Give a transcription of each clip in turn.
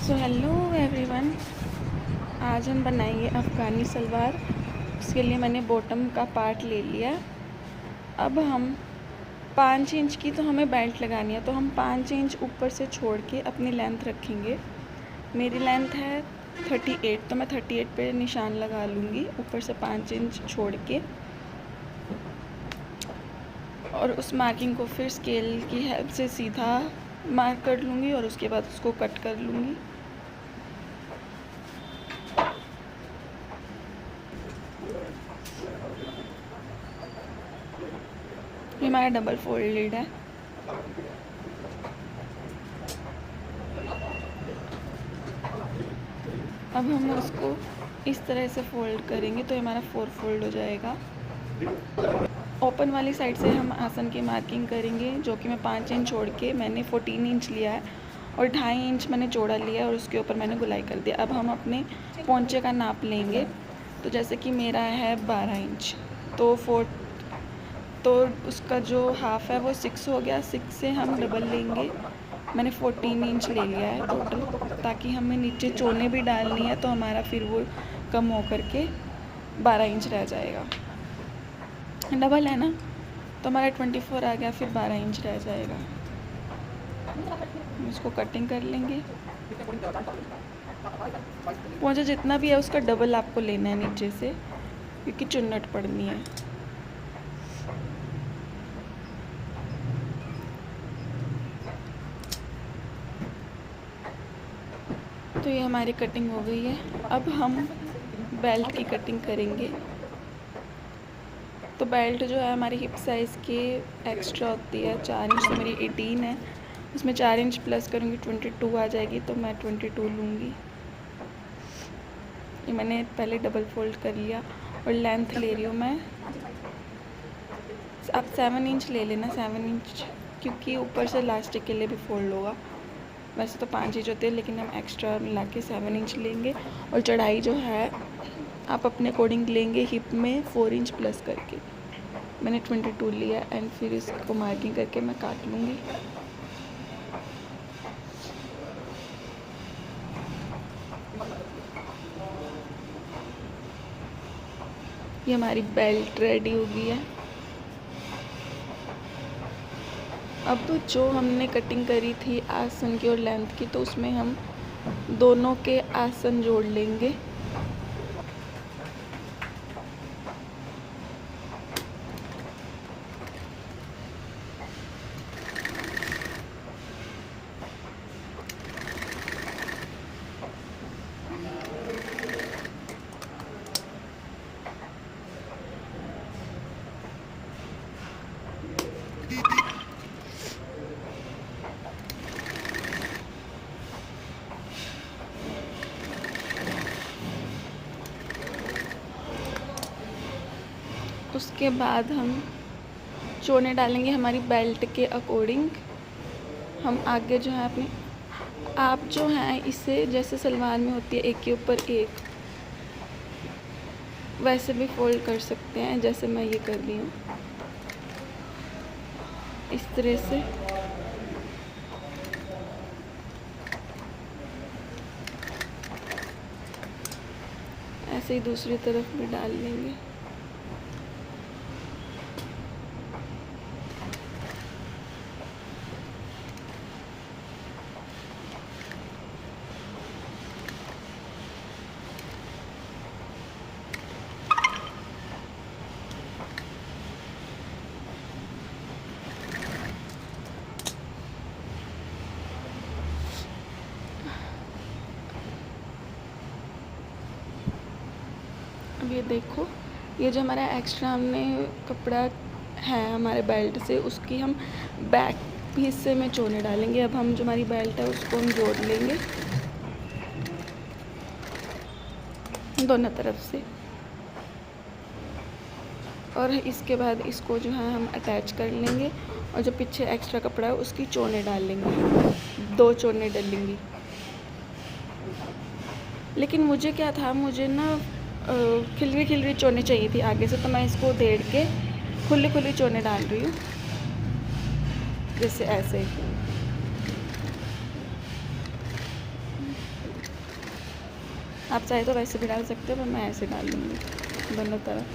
So hello everyone, आज हम बनाएंगे अफ़गानी सलवार। उसके लिए मैंने बॉटम का पार्ट ले लिया। अब हम 5 इंच की तो हमें बेल्ट लगानी है, तो हम 5 इंच ऊपर से छोड़ के अपनी लेंथ रखेंगे। मेरी लेंथ है 38, तो मैं 38 पे निशान लगा लूँगी ऊपर से 5 इंच छोड़ के, और उस मार्किंग को फिर स्केल की हेल्प से सीधा मार्क कर लूँगी और उसके बाद उसको कट कर लूँगी। ये हमारा डबल फोल्डेड है। अब हम उसको इस तरह से फोल्ड करेंगे तो हमारा 4 फोल्ड हो जाएगा। ओपन वाली साइड से हम आसन की मार्किंग करेंगे, जो कि मैं 5 इंच छोड़ के मैंने 14 इंच लिया है और 2.5 इंच मैंने चौड़ा लिया है और उसके ऊपर मैंने गुलाई कर दिया। अब हम अपने पोंचे का नाप लेंगे। तो जैसे कि मेरा है 12 इंच, तो उसका जो हाफ़ है वो 6 हो गया। 6 से हम डबल लेंगे। मैंने 14 इंच ले लिया है टोटल, ताकि हमें नीचे चोने भी डालनी है, तो हमारा फिर वो कम हो कर के 12 इंच रह जाएगा। डबल है ना, तो हमारा 24 आ गया, फिर 12 इंच रह जाएगा। इसको कटिंग कर लेंगे। पोंचा जितना भी है उसका डबल आपको लेना है नीचे से, क्योंकि चुन्नट पड़नी है। तो ये हमारी कटिंग हो गई है। अब हम बेल्ट की कटिंग करेंगे। तो बेल्ट जो है हमारी हिप साइज़ के एक्स्ट्रा होती है। 4 इंच, तो मेरी 18 है, उसमें 4 इंच प्लस करूँगी 22 आ जाएगी, तो मैं 22 लूँगी। ये मैंने पहले डबल फोल्ड कर लिया और लेंथ ले रही हूँ मैं। आप 7 इंच ले लेना, 7 इंच, क्योंकि ऊपर से इलास्टिक के लिए भी फोल्ड होगा। वैसे तो 5 इंच होते हैं, लेकिन हम एक्स्ट्रा मिला के 7 इंच लेंगे। और चढ़ाई जो है आप अपने अकॉर्डिंग लेंगे, हिप में 4 इंच प्लस करके। मैंने 22 लिया एंड फिर इसको मार्किंग करके मैं काट लूँगी। ये हमारी बेल्ट रेडी हो गई है। अब जो हमने कटिंग करी थी आसन की और लेंथ की, तो उसमें हम दोनों के आसन जोड़ लेंगे। उसके बाद हम चोने डालेंगे हमारी बेल्ट के अकॉर्डिंग। हम आगे जो है अपने, आप जो हैं इसे जैसे सलवार में होती है एक के ऊपर एक, वैसे भी फोल्ड कर सकते हैं, जैसे मैं ये कर रही हूँ इस तरह से। ऐसे ही दूसरी तरफ भी डाल लेंगे। अब ये देखो, ये जो हमारा एक्स्ट्रा हमने कपड़ा है हमारे बेल्ट से, उसकी हम बैक हिस्से में चोने डालेंगे। अब हम जो हमारी बेल्ट है उसको हम जोड़ लेंगे दोनों तरफ से, और इसके बाद इसको जो है हम अटैच कर लेंगे। और जो पीछे एक्स्ट्रा कपड़ा है उसकी चोने डाल लेंगे, 2 चोने डालेंगी। लेकिन मुझे क्या था, मुझे ना खिलरी चोने चाहिए थी आगे से, तो मैं इसको उधेड़ के खुली चोने डाल रही हूँ, जैसे ऐसे। आप चाहे तो वैसे भी डाल सकते हो, पर मैं ऐसे डाल लूँगी दोनों तरफ।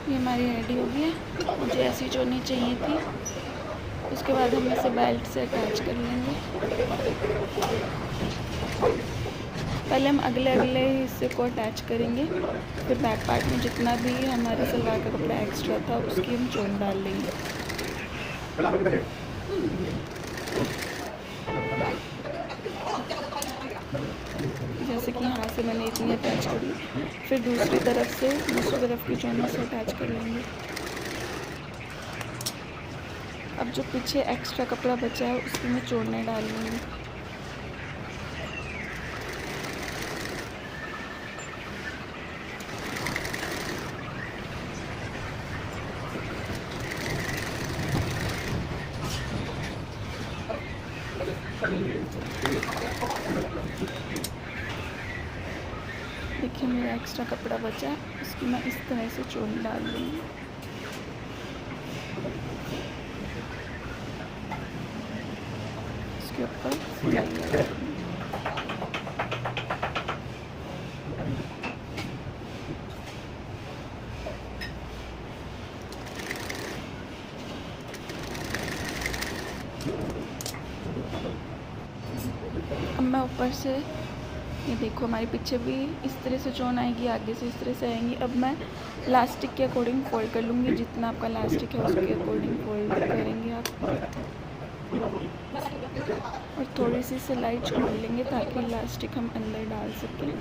ये हमारी रेडी हो गई है। मुझे ऐसी चोनी चाहिए थी। उसके बाद हम इसे बेल्ट से अटैच कर लेंगे। पहले हम अगले हिस्से को अटैच करेंगे, फिर बैक पार्ट में जितना भी हमारे सलवार का कपड़ा एक्स्ट्रा था उसकी हम चोन डाल लेंगे। जैसे कि यहाँ से मैंने इतनी अटैच करी, फिर दूसरी तरफ की चोनों से अटैच कर लेंगे। अब जो पीछे एक्स्ट्रा कपड़ा बचा है उसकी मैं चोने डाल लूँगी। देखिए मेरा एक्स्ट्रा कपड़ा बचा है, उसकी मैं इस तरह से चोनी डाल लूँगी। इसके ऊपर सिलाई लगा दूँगी। अब मैं ऊपर से, ये देखो हमारे पीछे भी इस तरह से चोन आएगी, आगे से इस तरह से आएंगी। अब मैं लास्टिक के अकॉर्डिंग फोल्ड कर लूँगी। जितना आपका लास्टिक है उसके अकॉर्डिंग फोल्ड करेंगे आप, और थोड़ी सी सिलाई छोड़ लेंगे ताकि लास्टिक हम अंदर डाल सकें।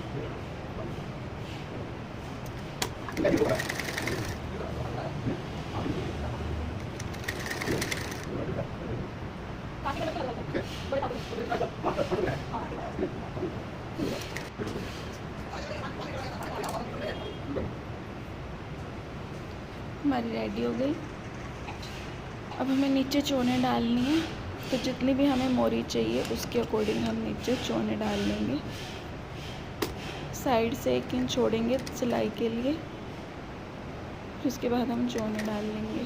हमारी रेडी हो गई। अब हमें नीचे चोने डालनी है, तो जितनी भी हमें मोरी चाहिए उसके अकॉर्डिंग हम नीचे चोने डाल लेंगे। साइड से 1 इंच छोड़ेंगे सिलाई के लिए, फिर उसके बाद हम चोने डाल लेंगे।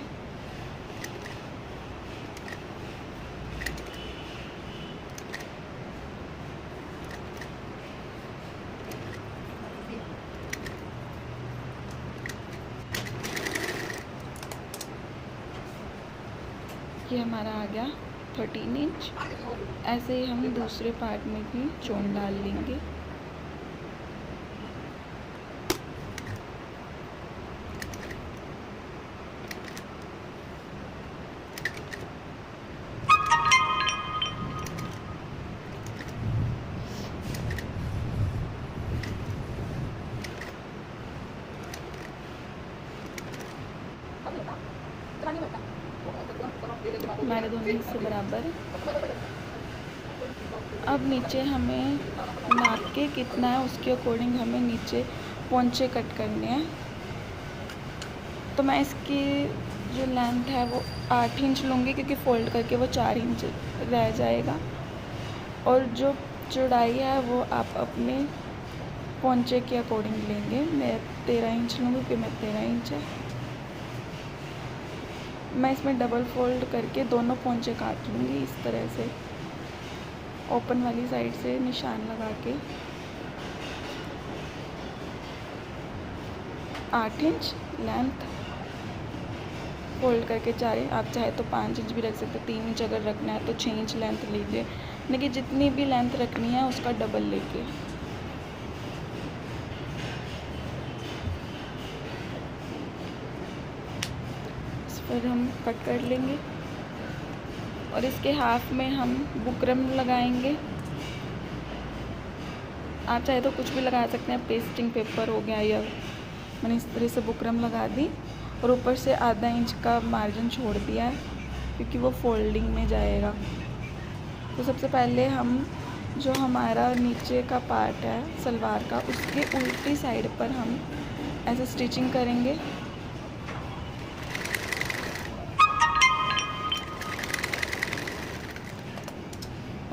ये हमारा आ गया 13 इंच। ऐसे ही हम दूसरे पार्ट में भी चोन डाल लेंगे। हमारे दोनों हिस्से बराबर है। अब नीचे हमें नाप के कितना है उसके अकॉर्डिंग हमें नीचे पोंचे कट करने हैं। तो मैं इसकी जो लेंथ है वो 8 इंच लूँगी, क्योंकि फ़ोल्ड करके वो 4 इंच रह जाएगा। और जो चौड़ाई है वो आप अपने पोंचे के अकॉर्डिंग लेंगे। मैं 13 इंच लूँगी, क्योंकि मैं 13 इंच है। मैं इसमें डबल फोल्ड करके दोनों पोंचे काट लूँगी इस तरह से, ओपन वाली साइड से निशान लगा के। 8 इंच लेंथ फोल्ड करके 4 इंच, आप चाहे तो 5 इंच भी रख सकते, 3 इंच अगर रखना है तो 6 इंच लेंथ लीजिए। लेकिन जितनी भी लेंथ रखनी है उसका डबल लेके। फिर हम कट कर लेंगे और इसके हाफ में हम बुकरम लगाएंगे। आप चाहे तो कुछ भी लगा सकते हैं, पेस्टिंग पेपर हो गया, या मैंने इस तरह से बुकरम लगा दी और ऊपर से आधा इंच का मार्जिन छोड़ दिया है, क्योंकि वो फोल्डिंग में जाएगा। तो सबसे पहले हम जो हमारा नीचे का पार्ट है सलवार का, उसके उल्टी साइड पर हम ऐसे स्टिचिंग करेंगे।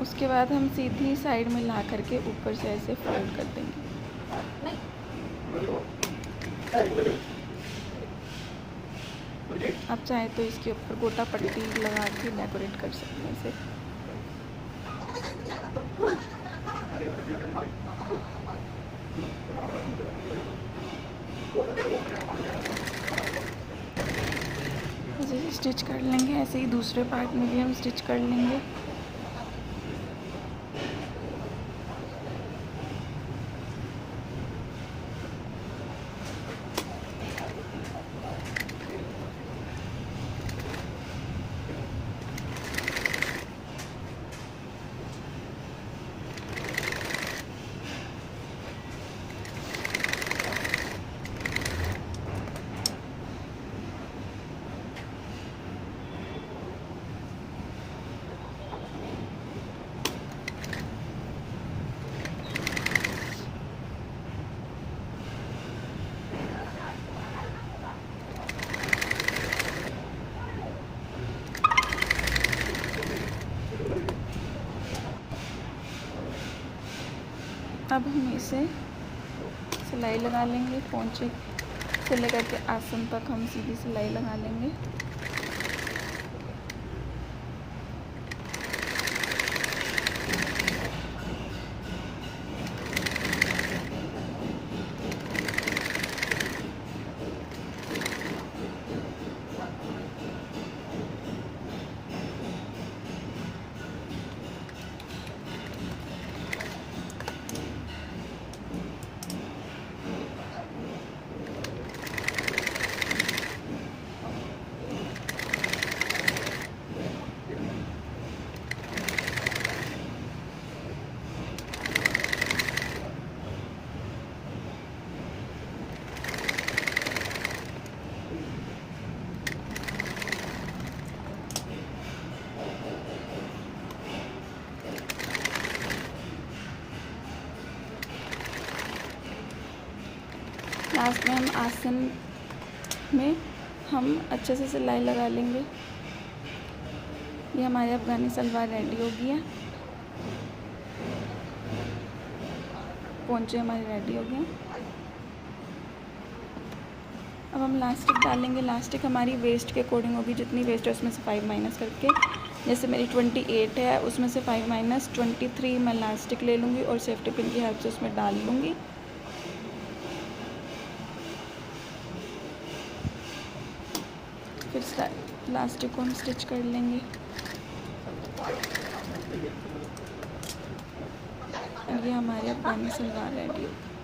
उसके बाद हम सीधी साइड में ला करके ऊपर से ऐसे फोल्ड कर देंगे। आप चाहे तो इसके ऊपर गोटा पट्टी लगा के डेकोरेट कर सकते हैं इसे। इसे स्टिच कर लेंगे। ऐसे ही दूसरे पार्ट में भी हम स्टिच कर लेंगे। अब हम इसे सिलाई लगा लेंगे। पोंचे से लेकर के आसन तक हम सीधी सिलाई लगा लेंगे। लास्ट में हम आसन में हम अच्छे से सिलाई लगा लेंगे। ये हमारी अफ़गानी सलवार रेडी हो गई है। पोंचे हमारे रेडी हो गए। अब हम लास्टिक डालेंगे। लास्टिक हमारी वेस्ट के अकॉर्डिंग होगी। जितनी वेस्ट है उसमें से 5 माइनस करके, जैसे मेरी 28 है उसमें से 5 माइनस 23 मैं लास्टिक ले लूँगी और सेफ्टी पिन की हेल्प से उसमें डाल लूँगी। फिर लास्टिक को हम स्टिच कर लेंगे। ये हमारी अफ़गानी सलवार रेडी है।